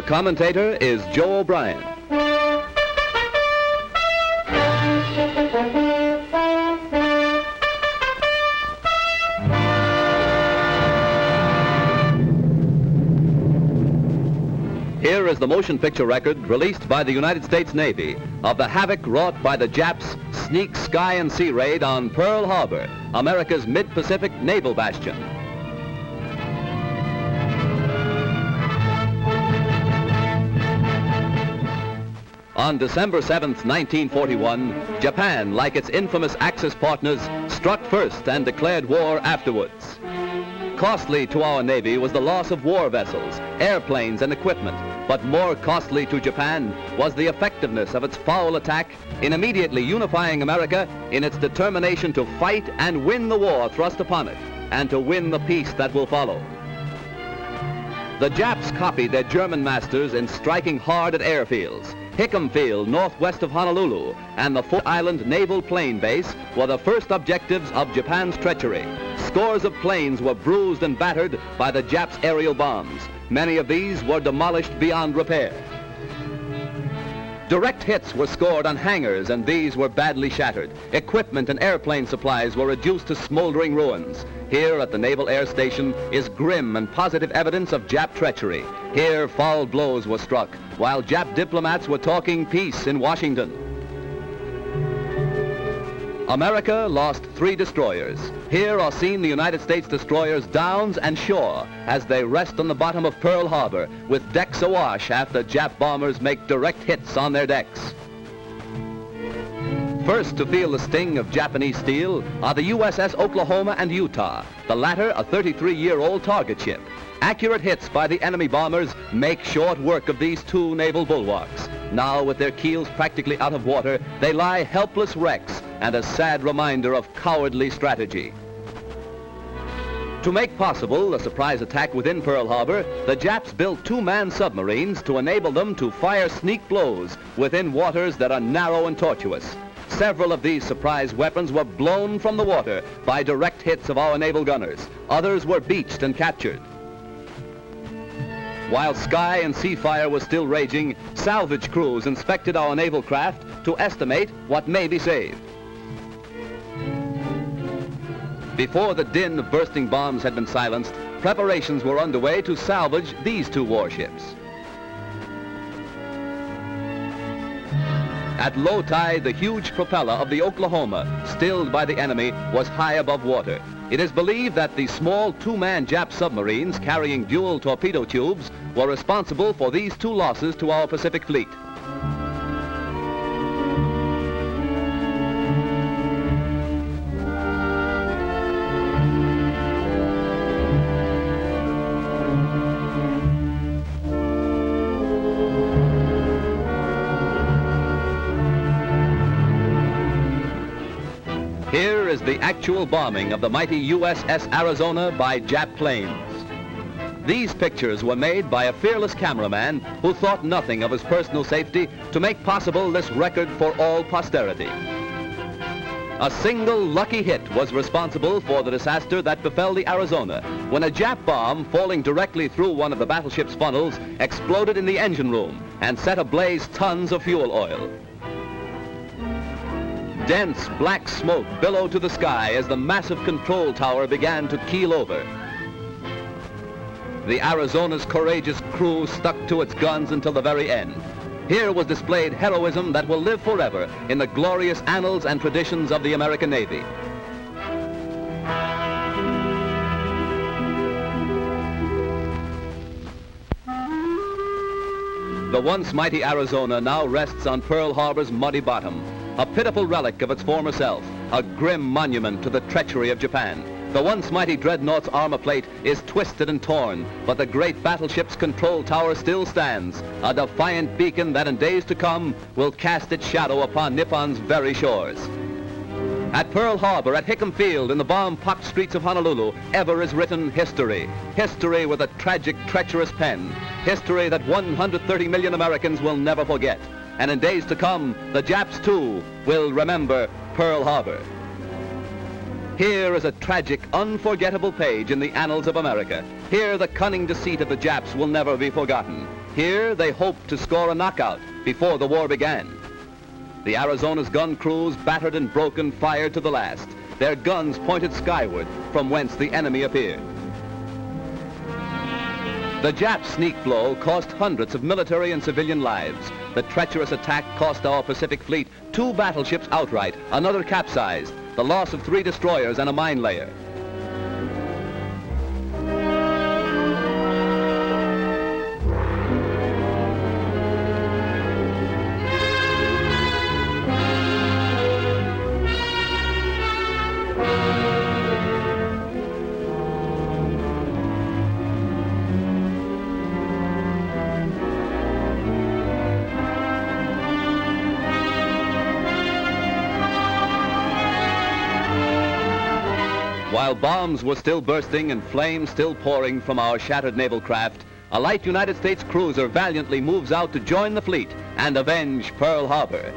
Our commentator is Joe O'Brien. Here is the motion picture record released by the United States Navy of the havoc wrought by the Japs' sneak sky and sea raid on Pearl Harbor, America's mid-Pacific naval bastion. On December 7th, 1941, Japan, like its infamous Axis partners, struck first and declared war afterwards. Costly to our Navy was the loss of war vessels, airplanes, and equipment, but more costly to Japan was the effectiveness of its foul attack in immediately unifying America in its determination to fight and win the war thrust upon it, and to win the peace that will follow. The Japs copied their German masters in striking hard at airfields. Hickam Field, northwest of Honolulu, and the Fort Island Naval Plane Base were the first objectives of Japan's treachery. Scores of planes were bruised and battered by the Japs' aerial bombs. Many of these were demolished beyond repair. Direct hits were scored on hangars, and these were badly shattered. Equipment and airplane supplies were reduced to smoldering ruins. Here at the Naval Air Station is grim and positive evidence of Jap treachery. Here foul blows were struck, while Jap diplomats were talking peace in Washington. America lost 3 destroyers. Here are seen the United States destroyers Downs and Shaw as they rest on the bottom of Pearl Harbor with decks awash after Jap bombers make direct hits on their decks. First to feel the sting of Japanese steel are the USS Oklahoma and Utah, the latter a 33-year-old target ship. Accurate hits by the enemy bombers make short work of these 2 naval bulwarks. Now, with their keels practically out of water, they lie helpless wrecks and a sad reminder of cowardly strategy. To make possible the surprise attack within Pearl Harbor, the Japs built 2-man submarines to enable them to fire sneak blows within waters that are narrow and tortuous. Several of these surprise weapons were blown from the water by direct hits of our naval gunners. Others were beached and captured. While sky and sea fire was still raging, salvage crews inspected our naval craft to estimate what may be saved. Before the din of bursting bombs had been silenced, preparations were underway to salvage these 2 warships. At low tide, the huge propeller of the Oklahoma, stilled by the enemy, was high above water. It is believed that the small 2-man Jap submarines carrying dual torpedo tubes were responsible for these 2 losses to our Pacific Fleet. Here is the actual bombing of the mighty USS Arizona by Jap planes. These pictures were made by a fearless cameraman who thought nothing of his personal safety to make possible this record for all posterity. A single lucky hit was responsible for the disaster that befell the Arizona when a Jap bomb falling directly through one of the battleship's funnels exploded in the engine room and set ablaze tons of fuel oil. Dense black smoke billowed to the sky as the massive control tower began to keel over. The Arizona's courageous crew stuck to its guns until the very end. Here was displayed heroism that will live forever in the glorious annals and traditions of the American Navy. The once mighty Arizona now rests on Pearl Harbor's muddy bottom, a pitiful relic of its former self, a grim monument to the treachery of Japan. The once mighty dreadnought's armor plate is twisted and torn, but the great battleship's control tower still stands, a defiant beacon that in days to come will cast its shadow upon Nippon's very shores. At Pearl Harbor, at Hickam Field, in the bomb-pocked streets of Honolulu, ever is written history. History with a tragic, treacherous pen. History that 130 million Americans will never forget. And in days to come, the Japs, too, will remember Pearl Harbor. Here is a tragic, unforgettable page in the annals of America. Here, the cunning deceit of the Japs will never be forgotten. Here, they hoped to score a knockout before the war began. The Arizona's gun crews, battered and broken, fired to the last, their guns pointed skyward from whence the enemy appeared. The Jap sneak blow cost hundreds of military and civilian lives. The treacherous attack cost our Pacific Fleet 2 battleships outright, another capsized, the loss of 3 destroyers and a mine layer. While bombs were still bursting and flames still pouring from our shattered naval craft, a light United States cruiser valiantly moves out to join the fleet and avenge Pearl Harbor.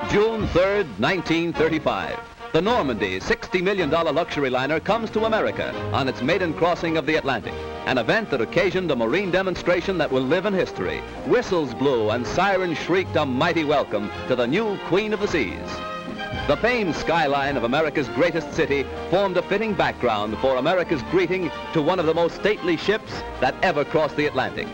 June 3rd, 1935. The Normandie, $60 million luxury liner, comes to America on its maiden crossing of the Atlantic, an event that occasioned a marine demonstration that will live in history. Whistles blew and sirens shrieked a mighty welcome to the new Queen of the Seas. The famed skyline of America's greatest city formed a fitting background for America's greeting to one of the most stately ships that ever crossed the Atlantic.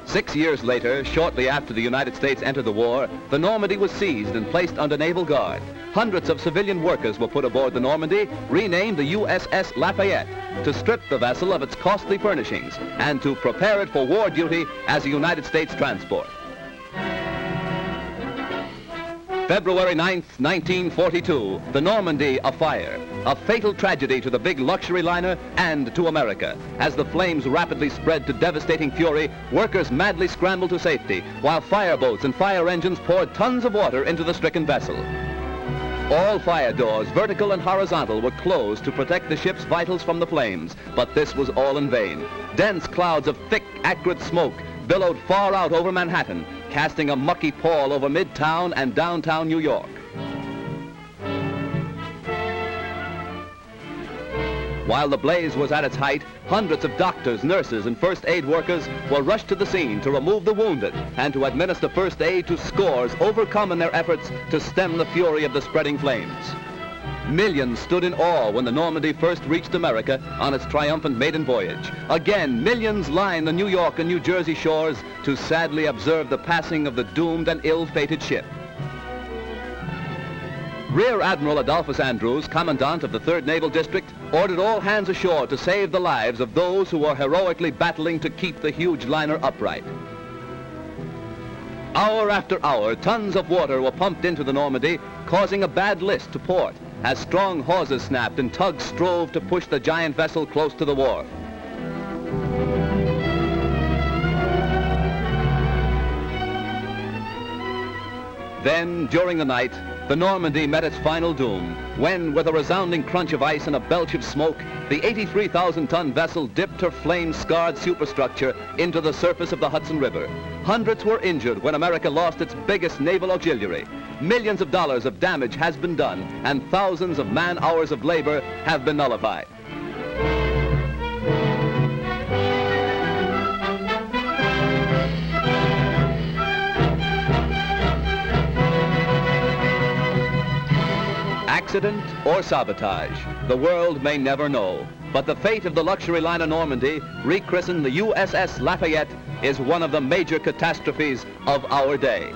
6 years later, shortly after the United States entered the war, the Normandie was seized and placed under naval guard. Hundreds of civilian workers were put aboard the Normandie, renamed the USS Lafayette, to strip the vessel of its costly furnishings and to prepare it for war duty as a United States transport. February 9th, 1942, the Normandie afire. A fatal tragedy to the big luxury liner and to America. As the flames rapidly spread to devastating fury, workers madly scrambled to safety, while fireboats and fire engines poured tons of water into the stricken vessel. All fire doors, vertical and horizontal, were closed to protect the ship's vitals from the flames, but this was all in vain. Dense clouds of thick, acrid smoke billowed far out over Manhattan, casting a mucky pall over Midtown and downtown New York. While the blaze was at its height, hundreds of doctors, nurses, and first aid workers were rushed to the scene to remove the wounded and to administer first aid to scores overcome in their efforts to stem the fury of the spreading flames. Millions stood in awe when the Normandie first reached America on its triumphant maiden voyage. Again, millions lined the New York and New Jersey shores to sadly observe the passing of the doomed and ill-fated ship. Rear Admiral Adolphus Andrews, Commandant of the 3rd Naval District, ordered all hands ashore to save the lives of those who were heroically battling to keep the huge liner upright. Hour after hour, tons of water were pumped into the Normandie, causing a bad list to port, as strong hawsers snapped and tugs strove to push the giant vessel close to the wharf. Then, during the night, the Normandie met its final doom, when, with a resounding crunch of ice and a belch of smoke, the 83,000-ton vessel dipped her flame-scarred superstructure into the surface of the Hudson River. Hundreds were injured when America lost its biggest naval auxiliary. Millions of dollars of damage has been done, and thousands of man-hours of labor have been nullified. Accident or sabotage, the world may never know. But the fate of the luxury liner Normandie, rechristened the USS Lafayette, is one of the major catastrophes of our day.